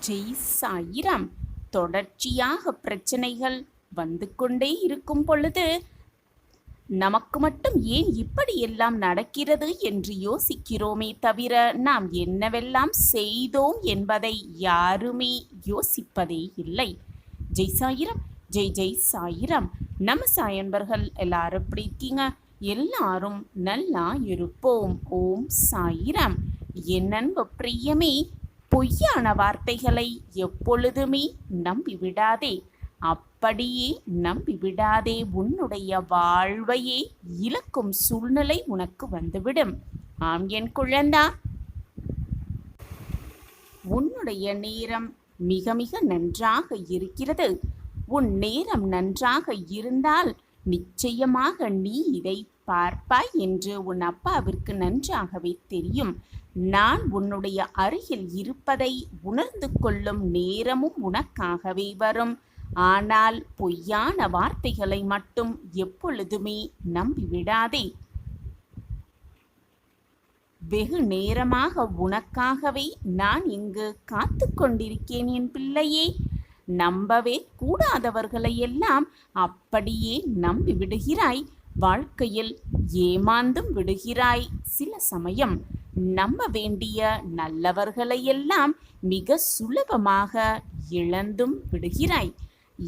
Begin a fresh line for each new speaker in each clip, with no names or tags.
ஜெய் சாயிராம். தொடர்ச்சியாக பிரச்சனைகள் வந்து கொண்டே இருக்கும் பொழுது நமக்கு மட்டும் ஏன் இப்படியெல்லாம் நடக்கிறது என்று யோசிக்கிறோமே தவிர நாம் என்னவெல்லாம் செய்தோம் என்பதை யாருமே யோசிப்பதே இல்லை. ஜெய் சாயிராம். ஜெய் ஜெய் சாயிராம். நம்ம சாயன்பர்கள் எல்லாரும் எப்படி இருக்கீங்க? எல்லாரும் நல்லா இருப்போம். ஓம் சாயிராம். என் அன்பு பிரியமே, பொய்யான வார்த்தைகளை எப்பொழுதுமே நம்பிவிடாதே. அப்படியே நம்பிவிடாதே. உன்னுடைய வாழ்வையே இழக்கும் சூழ்நிலை உனக்கு வந்துவிடும். ஆம் என் குழந்தா, உன்னுடைய நேரம் மிக மிக நன்றாக இருக்கிறது. உன் நேரம் நன்றாக இருந்தால் நிச்சயமாக நீ இதை பார்ப்பாய் என்று உன் அப்பாவிற்கு நன்றாகவே தெரியும். நான் உன்னுடைய அருகில் இருப்பதை உணர்ந்து கொள்ளும் நேரமும் உனக்காகவே வரும். ஆனால் பொய்யான வார்த்தைகளை மட்டும் எப்பொழுதுமே நம்பிவிடாதே. வெகு நேரமாக உனக்காகவே நான் இங்கு காத்து கொண்டிருக்கேன் என் பிள்ளையே. நம்பவே கூடாதவர்களையெல்லாம் அப்படியே நம்பி விடுகிறாய். வாழ்க்கையில் ஏமாந்தும் விடுகிறாய். சில சமயம் நம்ப வேண்டிய நல்லவர்களையெல்லாம் மிக சுலபமாக இழந்தும் விடுகிறாய்.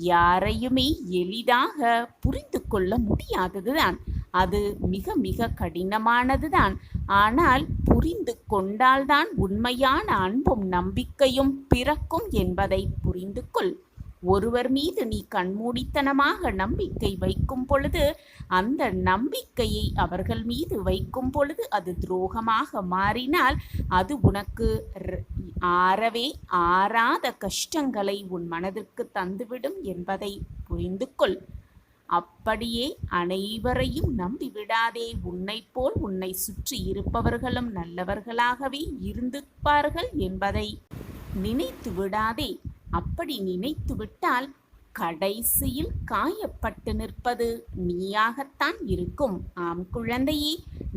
யாரையுமே எளிதாக புரிந்து கொள்ள முடியாததுதான். அது மிக மிக கடினமானதுதான். ஆனால் புரிந்து கொண்டால்தான் உண்மையான அன்பும் நம்பிக்கையும் பிறக்கும் என்பதை புரிந்து கொள். ஒருவர் மீது நீ கண்மூடித்தனமாக நம்பிக்கை வைக்கும் பொழுது, அந்த நம்பிக்கையை அவர்கள் மீது வைக்கும் பொழுது அது துரோகமாக மாறினால் அது உனக்கு ஆறவே ஆறாத கஷ்டங்களை உன் மனதிற்கு தந்துவிடும் என்பதை புரிந்து கொள். அப்படியே அனைவரையும் நம்பிவிடாதே. உன்னை போல் உன்னை சுற்றி இருப்பவர்களும் நல்லவர்களாகவே இருந்திருப்பார்கள் என்பதை நினைத்து விடாதே. அப்படி நினைத்து விட்டால் கடைசியில் காயப்பட்டு நிற்பது நீயாகத்தான் இருக்கும். ஆம் குழந்தையே,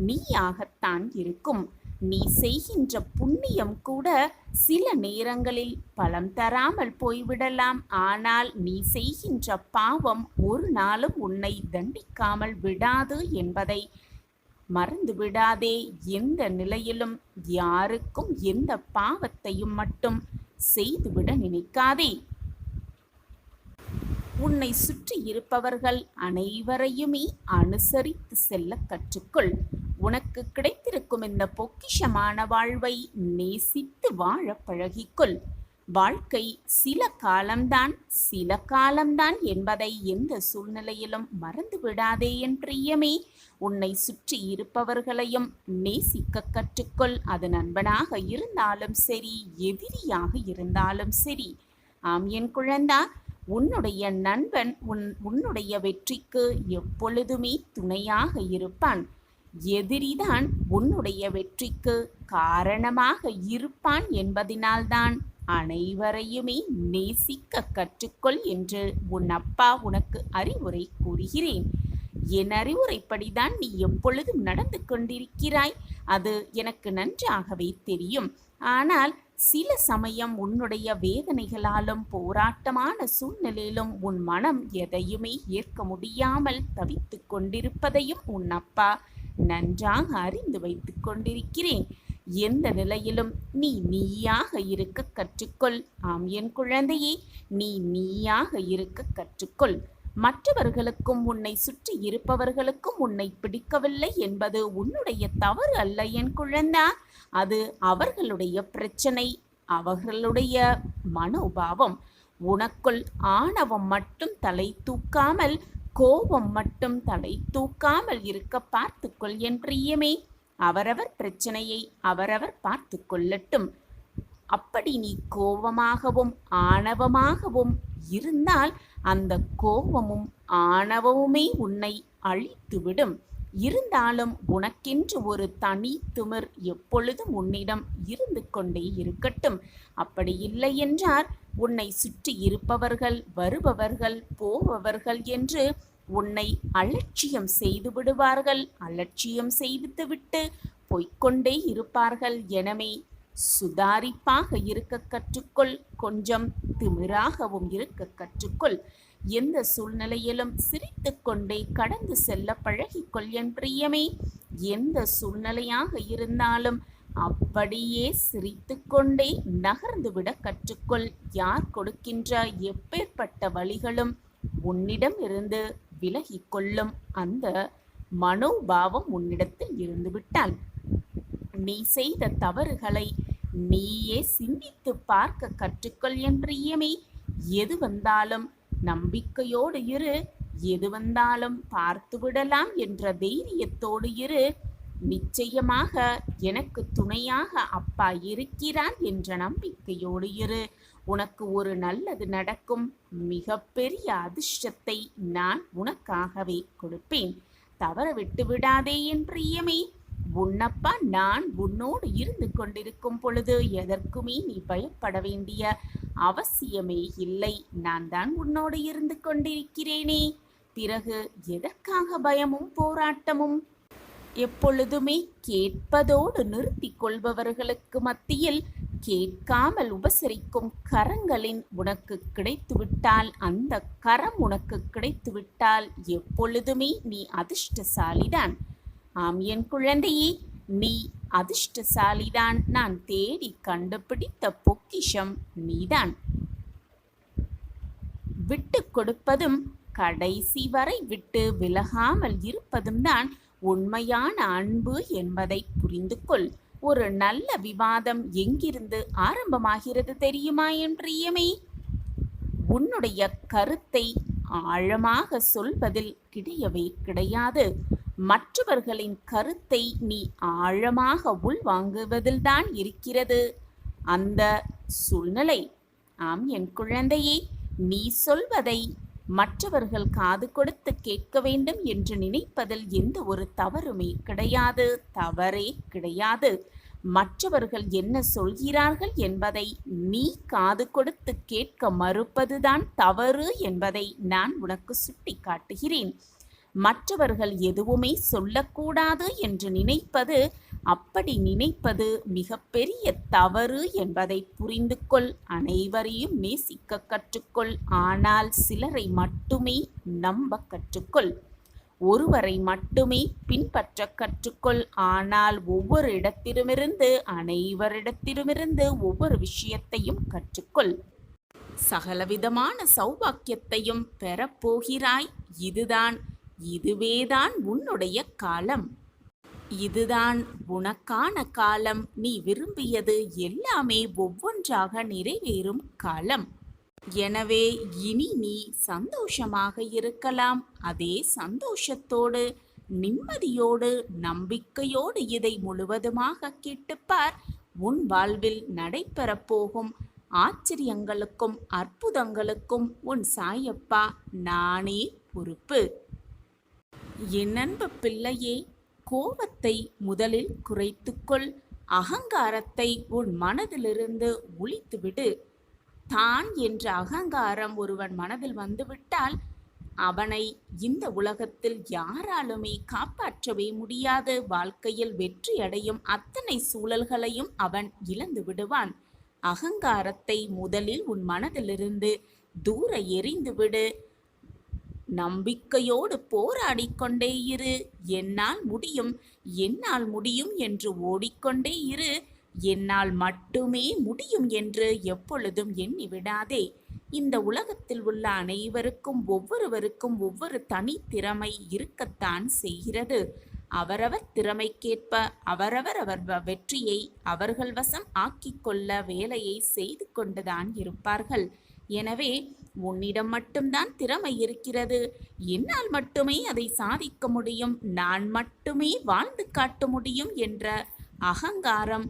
நீயாகத்தான் இருக்கும். நீ செய்கின்ற புண்ணியம் கூட சில நேரங்களில் பலம் தராமல் போய்விடலாம். ஆனால் நீ செய்கின்ற பாவம் ஒரு நாளும் உன்னை தண்டிக்காமல் விடாது என்பதை மறந்து விடாதே. எந்த நிலையிலும் யாருக்கும் எந்த பாவத்தையும் மட்டும் செய்துவிட நினைக்காதே. உன்னை சுற்றி இருப்பவர்கள் அனைவரையுமே அனுசரித்து செல்ல கற்றுக்கொள். உனக்கு கிடைத்திருக்கும் இந்த பொக்கிஷமான வாழ்வை நேசித்து வாழ பழகிக்கொள். வாழ்க்கை சில காலம்தான் என்பதை எந்த சூழ்நிலையிலும் மறந்து விடாதே என் பிரியமே. உன்னை சுற்றி இருப்பவர்களையும் நேசிக்க கற்றுக்கொள். அது நண்பனாக இருந்தாலும் சரி, எதிரியாக இருந்தாலும் சரி. ஆம் என் குழந்தா, உன்னுடைய நண்பன் உன்னுடைய வெற்றிக்கு எப்பொழுதுமே துணையாக இருப்பான். எதிரிதான் உன்னுடைய வெற்றிக்கு காரணமாக இருப்பான் என்பதினால்தான் அனைவரையுமே நேசிக்க கற்றுக்கொள் என்று உன் அப்பா உனக்கு அறிவுரை கூறுகிறேன். என் அறிவுரைப்படிதான் நீ எப்பொழுதும் நடந்து கொண்டிருக்கிறாய். அது எனக்கு நன்றாகவே தெரியும். ஆனால் சில சமயம் உன்னுடைய வேதனைகளாலும் போராட்டமான சூழ்நிலையிலும் உன் மனம் எதையுமே ஏற்க முடியாமல் தவித்து கொண்டிருப்பதையும் உன் அப்பா நன்றாக அறிந்து வைத்து கொண்டிருக்கிறேன். எந்த நிலையிலும் நீ நீயாக இருக்க கற்றுக்கொள். ஆம் என் குழந்தையே, நீ நீயாக இருக்க கற்றுக்கொள். மற்றவர்களுக்கும் உன்னை சுற்றி இருப்பவர்களுக்கும் உன்னை பிடிக்கவில்லை என்பது உன்னுடைய தவறு அல்ல என் குழந்தா. அது அவர்களுடைய பிரச்சனை, அவர்களுடைய மனோபாவம். உனக்குள் ஆணவம் மட்டும் தலை தூக்காமல், கோபம் மட்டும் தலை தூக்காமல் இருக்க பார்த்துக்கொள் என் பிரியமே. அவரவர் பிரச்சனையை அவரவர் பார்த்து கொள்ளட்டும். அப்படி நீ கோபமாகவும் ஆணவமாகவும் இருந்தால் அந்த கோபமும் ஆணவமுமே உன்னை அழித்துவிடும். இருந்தாலும் உனக்கென்று ஒரு தனி திமிர் எப்பொழுதும் உன்னிடம் இருந்து கொண்டே இருக்கட்டும். அப்படி இல்லை என்றால் உன்னை சுற்றி இருப்பவர்கள், வருபவர்கள், போபவர்கள் என்று உன்னை அலட்சியம் செய்து விடுவார்கள். அலட்சியம் செய்துவிட்டு போய்க்கொண்டே இருப்பார்கள். எனவே சுதாரிப்பாக இருக்க கற்றுக்கொள். கொஞ்சம் திமிராகவும் இருக்க கற்றுக்கொள். எந்த சூழ்நிலையிலும் சிரித்துக்கொண்டே கடந்து செல்ல பழகிக்கொள் என் பிரியமே. எந்த சூழ்நிலையாக இருந்தாலும் அப்படியே சிரித்துக்கொண்டே நகர்ந்துவிட கற்றுக்கொள். யார் கொடுக்கின்ற எப்பேற்பட்ட வழிகளும் உன்னிடம் இருந்து விலகிக் கொள்ளும் அந்த மனோபாவம் உன்னிடத்தில் இருந்துவிட்டால் நீ செய்த தவறுகளை நீயே சிந்தித்து பார்க்க கற்றுக்கொள் என் பிரியமே. எது வந்தாலும் நம்பிக்கையோடு இரு. எது வந்தாலும் பார்த்து விடலாம் என்ற தைரியத்தோடு இரு. நிச்சயமாக எனக்கு துணையாக அப்பா இருக்கிறான் என்ற நம்பிக்கையோடு இரு. உனக்கு ஒரு நல்லது நடக்கும். மிகப்பெரிய அதிர்ஷ்டத்தை நான் உனக்காகவே கொடுப்பேன். தவற விட்டு விடாதே என் பிரியமே. உன்னப்பா நான் உன்னோடு இருந்து கொண்டிருக்கும் பொழுது எதற்குமே நீ பயப்பட வேண்டிய அவசியமே இல்லை. நான் தான் உன்னோடு இருந்து கொண்டிருக்கிறேனே. பிறகு எதற்காக பயமும் போராட்டமும்? எப்பொழுதுமே கேட்பதோடு நிறுத்திக் கொள்பவர்களுக்கு மத்தியில் கேட்காமல் உபசரிக்கும் கரங்களின் உனக்கு கிடைத்துவிட்டால், அந்த கரம் உனக்கு கிடைத்துவிட்டால் எப்பொழுதுமே நீ அதிர்ஷ்டசாலிதான். ஆம் என் குழந்தையே, நீ அதிர்ஷ்டசாலிதான். நான் தேடி கண்டுபிடித்த பொக்கிஷம் நீதான். விட்டு கொடுப்பதும் கடைசி வரை விட்டு விலகாமல் இருப்பதும் தான் உண்மையான அன்பு என்பதை புரிந்து கொள். ஒரு நல்ல விவாதம் எங்கிருந்து ஆரம்பமாகிறது தெரியுமா என் பிரியமே? உன்னுடைய கருத்தை ஆழமாக சொல்வதில் கிடையவே கிடையாது. மற்றவர்களின் கருத்தை நீ ஆழமாக உள்வாங்குவதில்தான் இருக்கிறது அந்த சூழ்நிலை. ஆம் என் குழந்தையே, நீ சொல்வதை மற்றவர்கள் காது கொடுத்து கேட்க வேண்டும் என்று நினைப்பதில் எந்த ஒரு தவறுமே கிடையாது. தவறே கிடையாது. மற்றவர்கள் என்ன சொல்கிறார்கள் என்பதை நீ காது கொடுத்து கேட்க மறுப்பதுதான் தவறு என்பதை நான் உனக்கு சுட்டி காட்டுகிறேன். மற்றவர்கள் எதுவுமே சொல்லக்கூடாது என்று நினைப்பது, அப்படி நினைப்பது மிகப்பெரிய தவறு என்பதை புரிந்து கொள். அனைவரையும் நேசிக்க கற்றுக்கொள். ஆனால் சிலரை மட்டுமே நம்ப கற்றுக்கொள். ஒருவரை மட்டுமே பின்பற்ற கற்றுக்கொள். ஆனால் ஒவ்வொரு இடத்திலுமிருந்து, அனைவரிடத்திலுமிருந்து ஒவ்வொரு விஷயத்தையும் கற்றுக்கொள். சகலவிதமான சௌபாக்கியத்தையும் பெறப்போகிறாய். இதுவேதான் உன்னுடைய காலம். இதுதான் உனக்கான காலம். நீ விரும்பியது எல்லாமே ஒவ்வொன்றாக நிறைவேறும் காலம். எனவே இனி நீ சந்தோஷமாக இருக்கலாம். அதே சந்தோஷத்தோடு, நிம்மதியோடு, நம்பிக்கையோடு இதை முழுவதுமாக கேட்டுப்பார். உன் வாழ்வில் நடைபெறப் போகும் ஆச்சரியங்களுக்கும் அற்புதங்களுக்கும் உன் சாயப்பா நானே பொறுப்பு. என் அன்பு பிள்ளையே, கோபத்தை முதலில் குறைத்துக்கொள். அகங்காரத்தை உன் மனதிலிருந்து ஒழித்துவிடு. தான் என்ற அகங்காரம் ஒருவன் மனதில் வந்துவிட்டால் அவனை இந்த உலகத்தில் யாராலுமே காப்பாற்றவே முடியாது. வாழ்க்கையில் வெற்றி அடையும் அத்தனை சூழல்களையும் அவன் இழந்து விடுவான். அகங்காரத்தை முதலில் உன் மனதிலிருந்து தூர எறிந்துவிடு. நம்பிக்கையோடு போராடிக்கொண்டே இரு. என்னால் முடியும், என்னால் முடியும் என்று ஓடிக்கொண்டே இரு. என்னால் மட்டுமே முடியும் என்று எப்பொழுதும் எண்ணி விடாதே. இந்த உலகத்தில் உள்ள அனைவருக்கும் ஒவ்வொருவருக்கும் ஒவ்வொரு தனி திறமை இருக்கத்தான் செய்கிறது. அவரவர் திறமைக்கேற்ப அவரவர் வெற்றியை அவர்கள் வசம் ஆக்கிக்கொள்ள வேலையை செய்து கொண்டுதான் இருப்பார்கள். எனவே உன்னிடம் மட்டும்தான் திறமை இருக்கிறது. என்னால் மட்டுமே அதை சாதிக்க முடியும், நான் மட்டுமே வாழ்ந்து காட்ட முடியும் என்ற அகங்காரம்,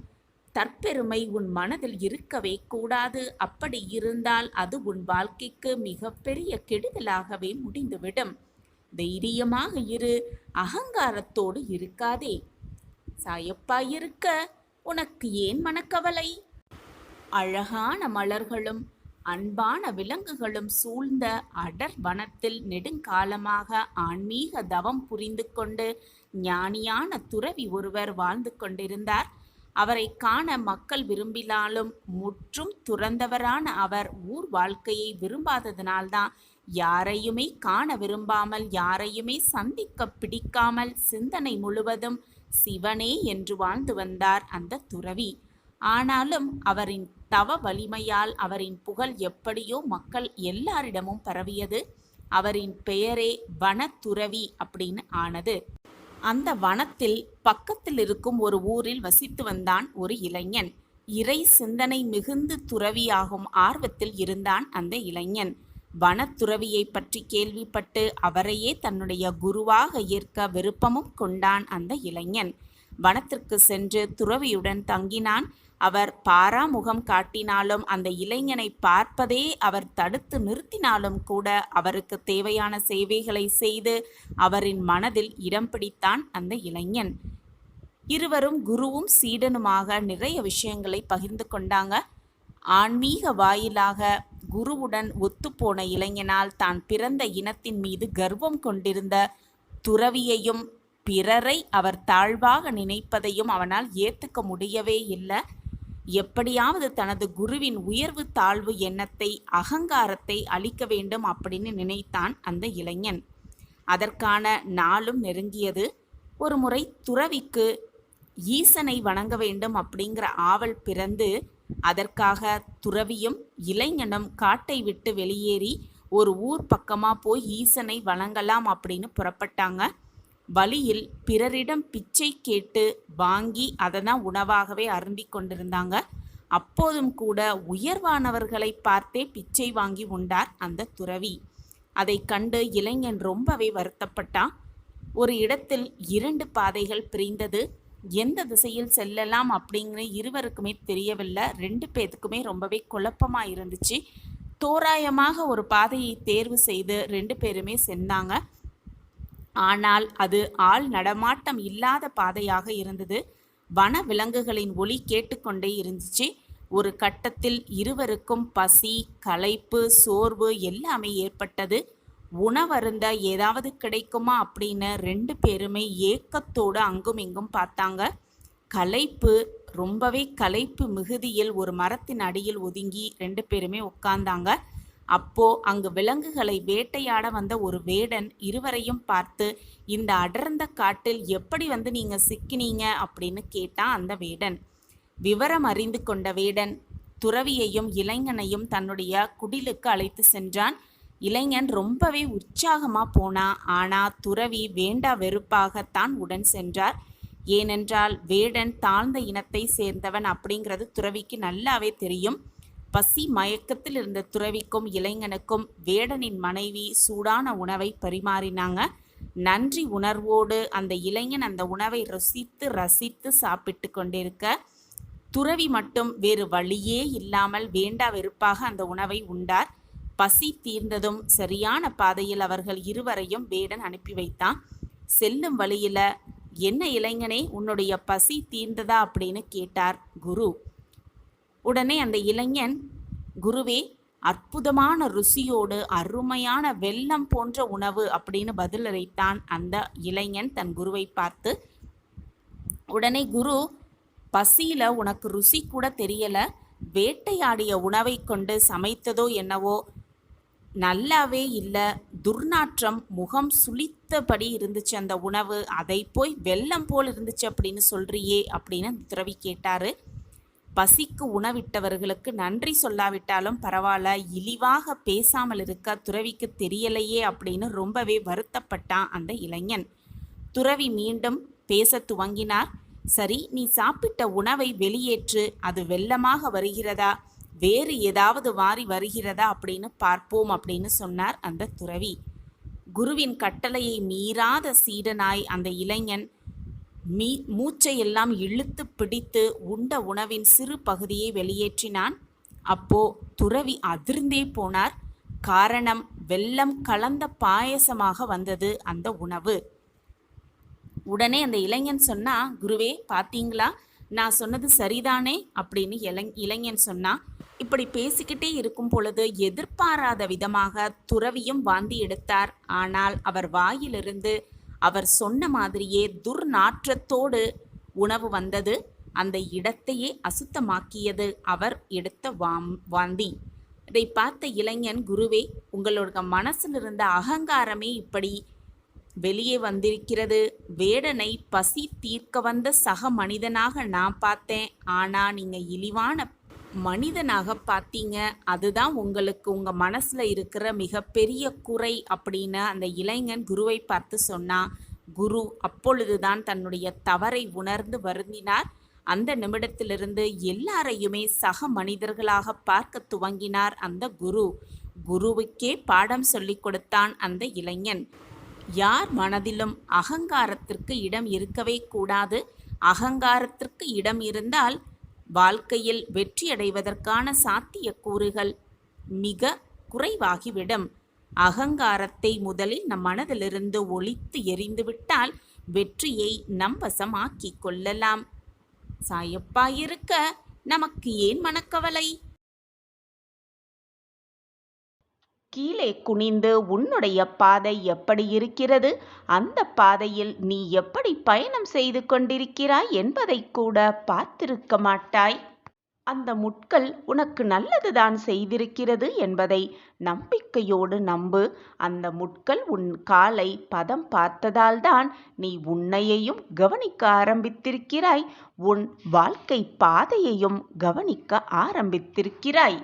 தற்பெருமை உன் மனதில் இருக்கவே கூடாது. அப்படி இருந்தால் அது உன் வாழ்க்கைக்கு மிகப்பெரிய கெடுதலாகவே முடிந்துவிடும். தைரியமாக இரு. அகங்காரத்தோடு இருக்காதே. சாயப்பா இருக்க உனக்கு ஏன் மனக்கவலை? அழகான மலர்களும் அன்பான விலங்குகளும் சூழ்ந்த அடர் வனத்தில் நெடுங்காலமாக ஆன்மீக தவம் புரிந்து கொண்டு ஞானியான துறவி ஒருவர் வாழ்ந்து கொண்டிருந்தார். அவரை காண மக்கள் விரும்பினாலும் முற்றும் துறந்தவரான அவர் ஊர் வாழ்க்கையை விரும்பாததினால்தான் யாரையுமே காண விரும்பாமல், யாரையுமே சந்திக்க பிடிக்காமல் சிந்தனை முழுவதும் சிவனே என்று வாழ்ந்து வந்தார் அந்த துறவி. ஆனாலும் அவரின் தவ வலிமையால் அவரின் புகழ் எப்படியோ மக்கள் எல்லாரிடமும் பரவியது. அவரின் பெயரே வனத்துறவி அப்படின்னு ஆனது. அந்த வனத்தில் பக்கத்தில் இருக்கும் ஒரு ஊரில் வசித்து வந்தான் ஒரு இளைஞன். இறை சிந்தனை மிகுந்து துறவியாகும் ஆர்வத்தில் இருந்தான் அந்த இளைஞன். வனத்துறவியை பற்றி கேள்விப்பட்டு அவரையே தன்னுடைய குருவாக ஏற்க விருப்பமும் கொண்டான் அந்த இளைஞன். வனத்திற்கு சென்று துறவியுடன் தங்கினான். அவர் பாராமுகம் காட்டினாலும், அந்த இளைஞனை பார்ப்பதே அவர் தடுத்து நிறுத்தினாலும் கூட அவருக்கு தேவையான சேவைகளை செய்து அவரின் மனதில் இடம் பிடித்தான் அந்த இளைஞன். இருவரும் குருவும் சீடனுமாக நிறைய விஷயங்களை பகிர்ந்து கொண்டாங்க. ஆன்மீக வாயிலாக குருவுடன் ஒத்துப்போன இளைஞனால் தான் பிறந்த இனத்தின் மீது கர்வம் கொண்டிருந்த துறவியையும் பிறரை அவர் தாழ்வாக நினைப்பதையும் அவனால் ஏற்றுக்க முடியவே இல்லை. எப்படியாவது தனது குருவின் உயர்வு தாழ்வு எண்ணத்தை, அகங்காரத்தை அழிக்க வேண்டும் அப்படின்னு நினைத்தான் அந்த இளைஞன். அதற்கான நாளும் நெருங்கியது. ஒரு முறை துறவிக்கு ஈசனை வணங்க வேண்டும் அப்படிங்கிற ஆவல் பிறந்து, அதற்காக துறவியும் இளைஞனும் காட்டை விட்டு வெளியேறி ஒரு ஊர் பக்கமாக போய் ஈசனை வணங்கலாம் அப்படின்னு புறப்பட்டாங்க. வழியில் பிறரிடம் பிச்சை கேட்டு வாங்கி அதை தான் உணவாகவே அருந்தி கொண்டிருந்தாங்க. அப்போதும் கூட உயர்வானவர்களை பார்த்தே பிச்சை வாங்கி உண்டார் அந்த துறவி. அதை கண்டு இளைஞன் ரொம்பவே வருத்தப்பட்டான். ஒரு இடத்தில் 2 பாதைகள் பிரிந்தது. எந்த திசையில் செல்லலாம் அப்படிங்கிற இருவருக்குமே தெரியவில்லை. 2 பேத்துக்குமே ரொம்பவே குழப்பமாக இருந்துச்சு. தோராயமாக ஒரு பாதையை தேர்வு செய்து 2 பேருமே சென்றாங்க. ஆனால் அது ஆள் நடமாட்டம் இல்லாத பாதையாக இருந்தது. வன விலங்குகளின் ஒலி கேட்டுக்கொண்டே இருந்துச்சு. ஒரு கட்டத்தில் இருவருக்கும் பசி, களைப்பு, சோர்வு எல்லாமே ஏற்பட்டது. உணவருந்த ஏதாவது கிடைக்குமா அப்படின்னு 2 பேருமே ஏக்கத்தோடு அங்கும் இங்கும் பார்த்தாங்க. ரொம்பவே களைப்பு மிகுதியில் ஒரு மரத்தின் அடியில் ஒதுங்கி 2 பேருமே உட்கார்ந்தாங்க. அப்போ அங்கு விலங்குகளை வேட்டையாட வந்த ஒரு வேடன் இருவரையும் பார்த்து, இந்த அடர்ந்த காட்டில் எப்படி நீங்க சிக்கினீங்க அப்படின்னு கேட்டான் அந்த வேடன். விவரம் அறிந்து கொண்ட வேடன் துறவியையும் இளைஞனையும் தன்னுடைய குடிலுக்கு அழைத்து சென்றான். இளைஞன் ரொம்பவே உற்சாகமா போனான். ஆனா துறவி வேண்டா வெறுப்பாகத்தான் உடன் சென்றார். ஏனென்றால் வேடன் தாழ்ந்த இனத்தை சேர்ந்தவன் அப்படிங்கிறது துறவிக்கு நல்லாவே தெரியும். பசி மயக்கத்தில் இருந்த துறவிக்கும் இளைஞனுக்கும் வேடனின் மனைவி சூடான உணவை பரிமாறினாங்க. நன்றி உணர்வோடு அந்த இளைஞன் அந்த உணவை ரசித்து சாப்பிட்டு கொண்டிருக்க, துறவி மட்டும் வேறு வழியே இல்லாமல் வேண்டா வெறுப்பாக அந்த உணவை உண்டார். பசி தீர்ந்ததும் சரியான பாதையில் அவர்கள் இருவரையும் வேடன் அனுப்பி வைத்தான். செல்லும் வழியில, என்ன இளைஞனே, உன்னுடைய பசி தீர்ந்ததா அப்படின்னு கேட்டார் குரு. உடனே அந்த இளைஞன், குருவே, அற்புதமான ருசியோடு அருமையான வெல்லம் போன்ற உணவு அப்படின்னு பதிலளித்தான் அந்த இளைஞன் தன் குருவை பார்த்து. உடனே குரு, பசியில உனக்கு ருசி கூட தெரியல, வேட்டையாடிய உணவை கொண்டு சமைத்ததோ என்னவோ நல்லாவே இல்லை, துர்நாற்றம், முகம் சுளித்தபடி இருந்துச்சு அந்த உணவு, அதை போய் வெல்லம் போல் இருந்துச்சு அப்படின்னு சொல்றியே அப்படின்னு துறவி கேட்டாரு. பசிக்கு உணவிட்டவர்களுக்கு நன்றி சொல்லாவிட்டாலும் பரவாயில்ல, இழிவாக பேசாமல் இருக்க துறவிக்கு தெரியலையே அப்படின்னு ரொம்பவே வருத்தப்பட்டான் அந்த இளைஞன். துறவி மீண்டும் பேச துவங்கினார். சரி, நீ சாப்பிட்ட உணவை வெளியேற்று, அது வெல்லமாக வருகிறதா, வேறு ஏதாவது வாரி வருகிறதா அப்படின்னு பார்ப்போம் அப்படின்னு சொன்னார் அந்த துறவி. குருவின் கட்டளையை மீறாத சீடனாய் அந்த இளைஞன் மூச்சையெல்லாம் இழுத்து பிடித்து உண்ட உணவின் சிறு பகுதியை வெளியேற்றினான். அப்போ துறவி அதிர்ந்தே போனார். காரணம், வெல்லம் கலந்த பாயசமாக வந்தது அந்த உணவு. உடனே அந்த இளைஞன் சொன்னா, குருவே பார்த்தீங்களா, நான் சொன்னது சரிதானே அப்படின்னு இளைஞன் சொன்னா. இப்படி பேசிக்கிட்டே இருக்கும் பொழுது எதிர்பாராத விதமாக துறவியும் வாந்தி எடுத்தார். ஆனால் அவர் வாயிலிருந்து அவர் சொன்ன மாதிரியே துர்நாற்றத்தோடு உணவு வந்தது. அந்த இடத்தையே அசுத்தமாக்கியது அவர் எடுத்த வாந்தி. இதை பார்த்த இளைஞன், குருவே, உங்களோட மனசில் இருந்த அகங்காரமே இப்படி வெளியே வந்திருக்கிறது. வேடனை பசி தீர்க்க வந்த சக மனிதனாக நான் பார்த்தேன். ஆனா நீங்க இழிவான மனிதனாக பார்த்தீங்க. அதுதான் உங்களுக்கு உங்க மனசுல இருக்கிற மிகப்பெரிய குறை அப்படின்னு அந்த இளைஞன் குருவை பார்த்து சொன்னான். குரு அப்பொழுதுதான் தன்னுடைய தவறை உணர்ந்து வருந்தினார். அந்த நிமிடத்திலிருந்து எல்லாரையுமே சக மனிதர்களாக பார்க்க துவங்கினார் அந்த குரு. குருவுக்கே பாடம் சொல்லிக் கொடுத்தான் அந்த இளைஞன். யார் மனதிலும் அகங்காரத்திற்கு இடம் இருக்கவே கூடாது. அகங்காரத்திற்கு இடம் இருந்தால் வாழ்க்கையில் வெற்றியடைவதற்கான சாத்தியக்கூறுகள் மிக குறைவாகிவிடும். அகங்காரத்தை முதலில் நம் மனதிலிருந்து ஒழித்து எறிந்துவிட்டால் வெற்றியை நம் வசமாக்கிக் கொள்ளலாம். சாயப்பா இருக்க நமக்கு ஏன் மனக்கவலை? கீழே குனிந்து உன்னுடைய பாதை எப்படி இருக்கிறது, அந்த பாதையில் நீ எப்படி பயணம் செய்து கொண்டிருக்கிறாய் என்பதை கூட பார்த்திருக்க மாட்டாய். அந்த முட்கள் உனக்கு நல்லதுதான் செய்திருக்கிறது என்பதை நம்பிக்கையோடு நம்பு. அந்த முட்கள் உன் காலை பதம் பார்த்ததால்தான் நீ உன்னையையும் கவனிக்க ஆரம்பித்திருக்கிறாய், உன் வாழ்க்கை பாதையையும் கவனிக்க ஆரம்பித்திருக்கிறாய்.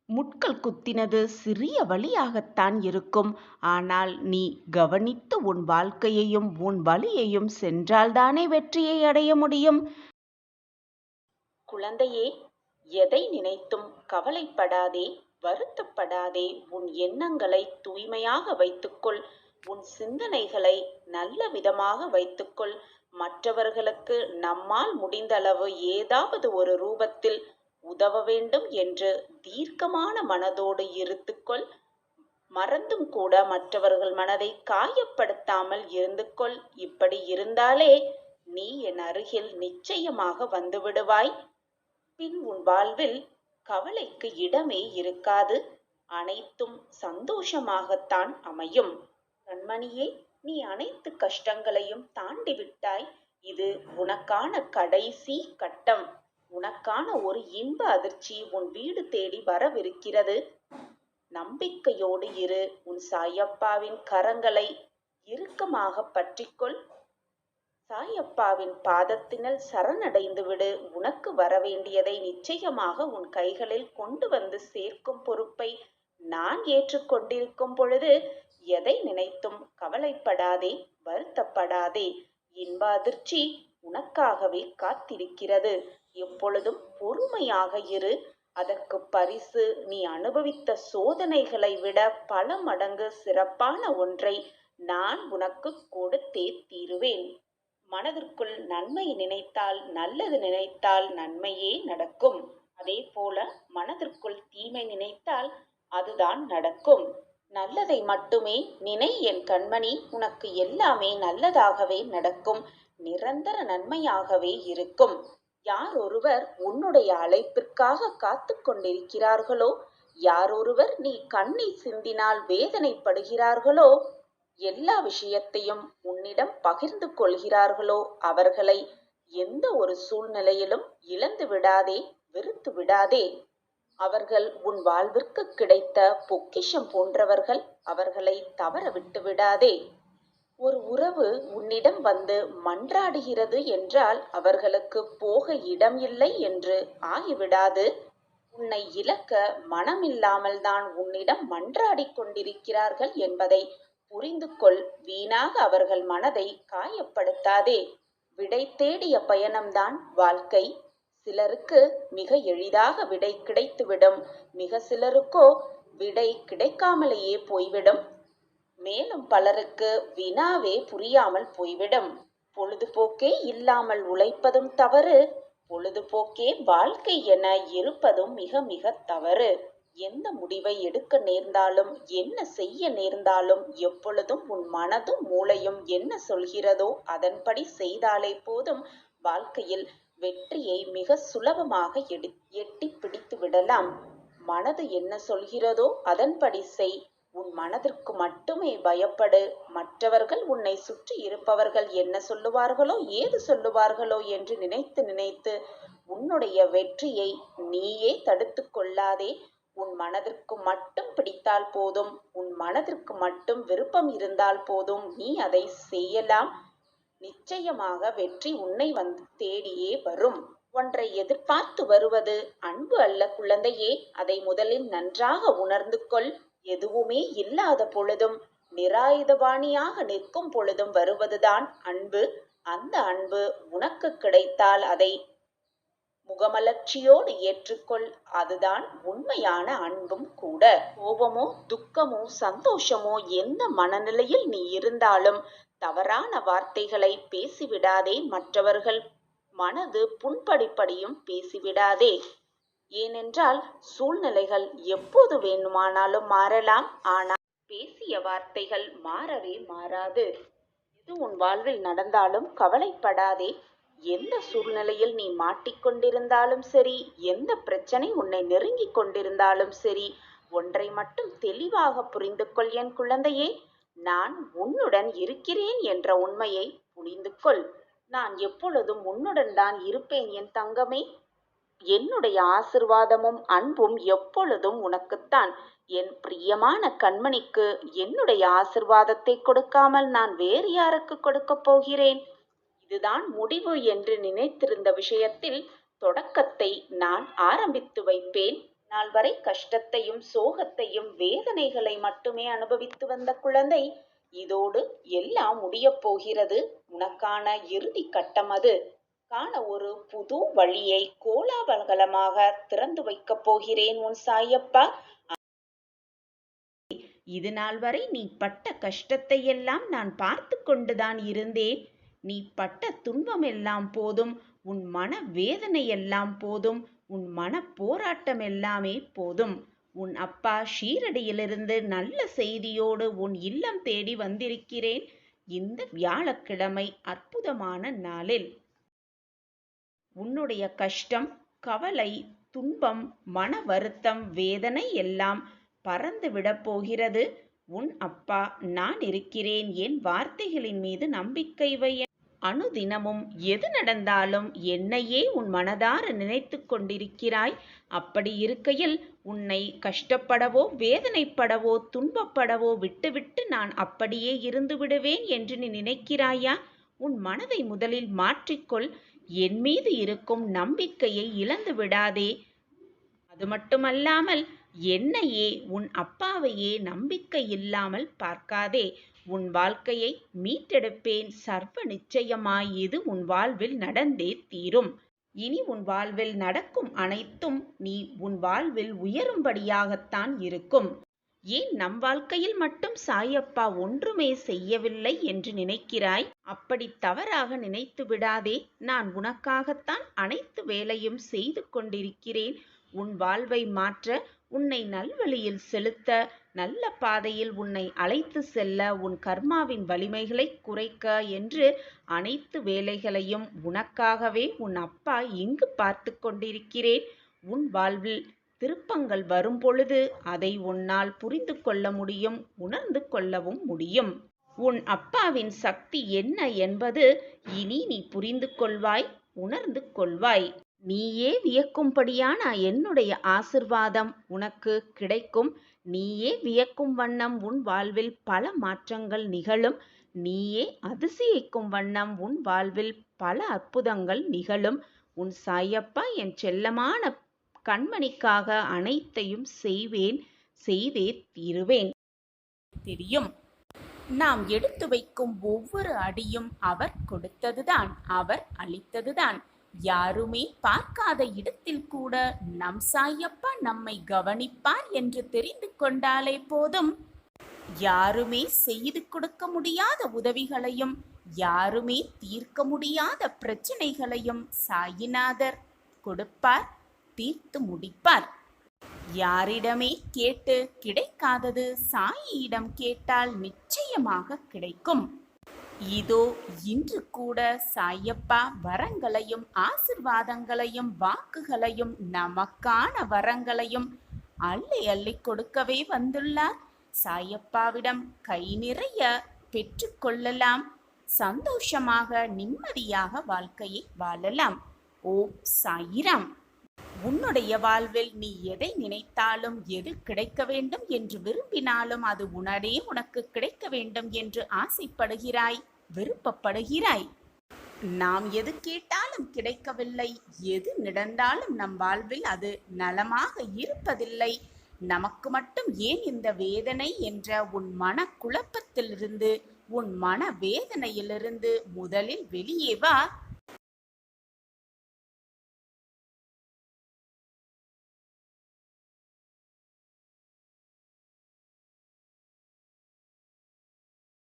முட்கள் குத்தினது சிறிய வழியாகத்தான் இருக்கும். ஆனால் நீ கவனித்து உன் வாழ்க்கையையும் உன் வழியையும் சென்றால்தானே வெற்றியை அடைய முடியும். குழந்தையே, எதை நினைத்தும் கவலைப்படாதே, வருத்தப்படாதே. உன் எண்ணங்களை தூய்மையாக வைத்துக்கொள். உன் சிந்தனைகளை நல்ல விதமாக வைத்துக்கொள். மற்றவர்களுக்கு நம்மால் முடிந்தளவு ஏதாவது ஒரு ரூபத்தில் உதவ வேண்டும் என்று தீர்க்கமான மனதோடு இருந்துக்கொள். மறந்தும் கூட மற்றவர்கள் மனதை காயப்படுத்தாமல் இருந்துகொள். இப்படி இருந்தாலே நீ என் அருகில் நிச்சயமாக வந்து விடுவாய். பின் உன் வாழ்வில் கவலைக்கு இடமே இருக்காது. அனைத்தும் சந்தோஷமாகத்தான் அமையும். கண்மணியே, நீ அனைத்து கஷ்டங்களையும் தாண்டி விட்டாய். இது உனக்கான கடைசி கட்டம். உனக்கான ஒரு இன்ப அதிர்ச்சி உன் வீடு தேடி வரவிருக்கிறது. நம்பிக்கையோடு இரு. உன் சாயப்பாவின் கரங்களை இறுக்கமாக பற்றிக்கொள். சாயப்பாவின் பாதத்தினல் சரணடைந்து விடு. உனக்கு வரவேண்டியதை நிச்சயமாக உன் கைகளில் கொண்டு வந்து சேர்க்கும் பொறுப்பை நான் ஏற்றுக்கொண்டிருக்கும் பொழுது எதை நினைத்தும் கவலைப்படாதே, வருத்தப்படாதே. இன்ப அதிர்ச்சி உனக்காகவே காத்திருக்கிறது. எப்பொழுதும் பொறுமையாக இரு. அதற்கு பரிசு நீ அனுபவித்த சோதனைகளை விட பல மடங்கு சிறப்பான ஒன்றை நான் உனக்கு கொடுத்தே தீருவேன். மனதிற்குள் நன்மை நினைத்தால், நல்லது நினைத்தால் நன்மையே நடக்கும். அதே போல மனதிற்குள் தீமை நினைத்தால் அதுதான் நடக்கும். நல்லதை மட்டுமே நினை என் கண்மணி. உனக்கு எல்லாமே நல்லதாகவே நடக்கும். நிரந்தர நன்மையாகவே இருக்கும். யார் ஒருவர் உன்னுடைய அழைப்பிற்காக காத்து கொண்டிருக்கிறார்களோ, யார் ஒருவர் நீ கண்ணீர் சிந்தினால் வேதனைப்படுகிறார்களோ, எல்லா விஷயத்தையும் உன்னிடம் பகிர்ந்து கொள்கிறார்களோ, அவர்களை எந்த ஒரு சூழ்நிலையிலும் இழந்து விடாதே, வெறுத்து விடாதே. அவர்கள் உன் வாழ்விற்கு கிடைத்த பொக்கிஷம் போன்றவர்கள். அவர்களை தவற விட்டு விடாதே. ஒரு உறவு உன்னிடம் வந்து மன்றாடுகிறது என்றால் அவர்களுக்கு போக இடம் இல்லை என்று ஆகிவிடாது. உன்னை இழக்க மனமில்லாமல் தான் உன்னிடம் மன்றாடி கொண்டிருக்கிறார்கள் என்பதை புரிந்து கொள். வீணாக அவர்கள் மனதை காயப்படுத்தாதே. விடை தேடிய பயணம்தான் வாழ்க்கை. சிலருக்கு மிக எளிதாக விடை கிடைத்துவிடும். மிக சிலருக்கோ விடை கிடைக்காமலேயே போய்விடும். மேலும் பலருக்கு வினாவே புரியாமல் போய்விடும். பொழுதுபோக்கே இல்லாமல் உழைப்பதும் தவறு. பொழுதுபோக்கே வாழ்க்கை என இருப்பதும் மிக மிக தவறு. எந்த முடிவை எடுக்க நேர்ந்தாலும், என்ன செய்ய நேர்ந்தாலும் எப்பொழுதும் உன் மனதும் மூளையும் என்ன சொல்கிறதோ அதன்படி செய்தாலே போதும். வாழ்க்கையில் வெற்றியை மிக சுலபமாக எட்டி பிடித்து விடலாம். மனது என்ன சொல்கிறதோ அதன்படி செய்.
உன் மனதிற்கு மட்டுமே பயப்படு. மற்றவர்கள், உன்னை சுற்றி இருப்பவர்கள் என்ன சொல்லுவார்களோ ஏது சொல்லுவார்களோ என்று நினைத்து நினைத்து உன்னுடைய வெற்றியை நீயே தடுத்து கொள்ளாதே. உன் மனதிற்கு மட்டும் பிடித்தால் போதும், உன் மனதிற்கு மட்டும் விருப்பம் இருந்தால் போதும், நீ அதை செய்யலாம். நிச்சயமாக வெற்றி உன்னை வந்து தேடியே வரும். ஒன்றை எதிர்பார்த்து வருவது அன்பு அல்ல குழந்தையே, அதை முதலில் நன்றாக உணர்ந்து கொள். எதுவுமே இல்லாத பொழுதும் நிராயுதபாணியாக நிற்கும் பொழுதும் வருவதுதான் அன்பு. அந்த அன்பு உனக்கு கிடைத்தால் அதை முகமலர்ச்சியோடு ஏற்றுக்கொள். அதுதான் உண்மையான அன்பும் கூட. கோபமோ துக்கமோ சந்தோஷமோ எந்த மனநிலையில் நீ இருந்தாலும் தவறான வார்த்தைகளை பேசிவிடாதே. மற்றவர்கள் மனது புண்படிப்படியும் பேசிவிடாதே. ஏனென்றால் சூழ்நிலைகள் எப்போது வேண்டுமானாலும் மாறலாம். ஆனால் பேசிய வார்த்தைகள் மாறவே மாறாது. இது உன் வாழ்வில் நடந்தாலும் கவலைப்படாதே. எந்த சூழ்நிலையில் நீ மாட்டிக்கொண்டிருந்தாலும் சரி, எந்த பிரச்சனை உன்னை நெருங்கிக் கொண்டிருந்தாலும் சரி, ஒன்றை மட்டும் தெளிவாக புரிந்து கொள் என் குழந்தையே. நான் உன்னுடன் இருக்கிறேன் என்ற உண்மையை புரிந்து கொள். நான் எப்பொழுதும் உன்னுடன் தான் இருப்பேன் என் தங்கமே. என்னுடைய ஆசிர்வாதமும் அன்பும் எப்பொழுதும் உனக்குத்தான். என் பிரியமான கண்மணிக்கு என்னுடைய ஆசிர்வாதத்தை கொடுக்காமல் நான் வேறு யாருக்கு கொடுக்கப் போகிறேன்? இதுதான் முடிவு என்று நினைத்திருந்த விஷயத்தில் தொடக்கத்தை நான் ஆரம்பித்து வைப்பேன். நாள் வரை கஷ்டத்தையும் சோகத்தையும் வேதனைகளை மட்டுமே அனுபவித்து வந்த குழந்தை, இதோடு எல்லாம் முடியப் போகிறது. உனக்கான இறுதி கட்டம் அது. காண ஒரு புது வழியை கோலாகலமாக திறந்து வைக்கப் போகிறேன் உன் சாயப்பா. இது நாள் வரை நீ பட்ட கஷ்டத்தை எல்லாம் நான் பார்த்து கொண்டுதான் இருந்தேன். நீ பட்ட துன்பம் எல்லாம் போதும், உன் மன வேதனை எல்லாம் போதும், உன் மன போராட்டம் எல்லாமே போதும். உன் அப்பா ஷீரடியிலிருந்து நல்ல செய்தியோடு உன் இல்லம் தேடி வந்திருக்கிறேன். இந்த வியாழக்கிழமை அற்புதமான நாளில் உன்னுடைய கஷ்டம், கவலை, துன்பம், மன வருத்தம், வேதனை எல்லாம் பறந்து விடப் போகிறது. உன் அப்பா நான் இருக்கிறேன். என் வார்த்தைகளின் மீது நம்பிக்கை வை. அனுதினமும் எது நடந்தாலும் என்னையே உன் மனதார நினைத்து கொண்டிருக்கிறாய். அப்படி இருக்கையில் உன்னை கஷ்டப்படவோ வேதனைப்படவோ துன்பப்படவோ விட்டுவிட்டு நான் அப்படியே இருந்து விடுவேன் என்று நீ நினைக்கிறாயா? உன் மனதை முதலில் மாற்றிக்கொள். என் மீது இருக்கும் நம்பிக்கையை இழந்து விடாதே. அது மட்டுமல்லாமல் என்னையே, உன் அப்பாவையே நம்பிக்கை இல்லாமல் பார்க்காதே. உன் வாழ்க்கையை மீட்டெடுப்பேன் சர்வ நிச்சயமாய். இது உன் வாழ்வில் நடந்தே தீரும். இனி உன் வாழ்வில் நடக்கும் அனைத்தும் நீ உன் வாழ்வில் உயரும்படியாகத்தான் இருக்கும். ஏன் நம் வாழ்க்கையில் மட்டும் சாயப்பா ஒன்றுமே செய்யவில்லை என்று நினைக்கிறாய்? அப்படி தவறாக நினைத்து விடாதே. நான் உனக்காகத்தான் அனைத்து வேலையும் செய்து கொண்டிருக்கிறேன். உன் வாழ்வை மாற்ற, உன்னை நல்வழியில் செலுத்த, நல்ல பாதையில் உன்னை அழைத்து செல்ல, உன் கர்மாவின் வலிமைகளை குறைக்க என்று அனைத்து வேலைகளையும் உனக்காகவே உன் அப்பா இங்கு பார்த்து கொண்டிருக்கிறேன். உன் வாழ்வில் திருப்பங்கள் வரும் பொழுது அதை உன்னால் புரிந்து கொள்ள முடியும், உணர்ந்து கொள்ளவும் முடியும். உன் அப்பாவின் சக்தி என்ன என்பது இனி நீ புரிந்து கொள்வாய், உணர்ந்து கொள்வாய். நீயே வியக்கும்படியான என்னுடைய ஆசிர்வாதம் உனக்கு கிடைக்கும். நீயே வியக்கும் வண்ணம் உன் வாழ்வில் பல மாற்றங்கள் நிகழும். நீயே அதிசயிக்கும் வண்ணம் உன் வாழ்வில் பல அற்புதங்கள் நிகழும். உன் சாயப்பா என் செல்லமான கண்மணிக்காக அனைத்தையும் செய்வேன், செய்தே தீருவேன். தெரியும், நாம் எடுத்து வைக்கும் ஒவ்வொரு அடியும் அவர் கொடுத்ததுதான், அவர் அளித்ததுதான். யாருமே பார்க்காத இடத்தில் கூட நம் சாயப்பா நம்மை கவனிப்பார் என்று தெரிந்து கொண்டாலே போதும். யாருமே செய்து கொடுக்க முடியாத உதவிகளையும், யாருமே தீர்க்க முடியாத பிரச்சனைகளையும் சாயிநாதர் கொடுப்பார், தீர்த்து முடிப்பார். யாரிடமே கேட்டு கிடைக்காதது சாயியிடம் கேட்டால் நிச்சயமாக கிடைக்கும். இதோ இன்று கூட சாயப்பா வரங்களையும் ஆசிர்வாதங்களையும் வாக்குகளையும் நமக்கான வரங்களையும் அள்ளி அள்ளி கொடுக்கவே வந்துள்ளார்.
சாயப்பாவிடம் கை நிறைய பெற்றுக்கொள்ளலாம். சந்தோஷமாக நிம்மதியாக வாழ்க்கையை வாழலாம். ஓம் சாயிராம். உன்னுடைய வாழ்வில் நீ எதை நினைத்தாலும், எது கிடைக்க வேண்டும் என்று விரும்பினாலும் அது உடனே உனக்கு கிடைக்க வேண்டும் என்று ஆசைப்படுகிறாய், விருப்பப்படுகிறாய். நாம் எது கேட்டாலும் கிடைக்கவில்லை, எது நடந்தாலும் நம் வாழ்வில் அது நலமாக இருப்பதில்லை. நமக்கு மட்டும் ஏன் இந்த வேதனை என்ற உன் மன குழப்பத்திலிருந்து, உன் மன வேதனையிலிருந்து முதலில் வெளியே வா.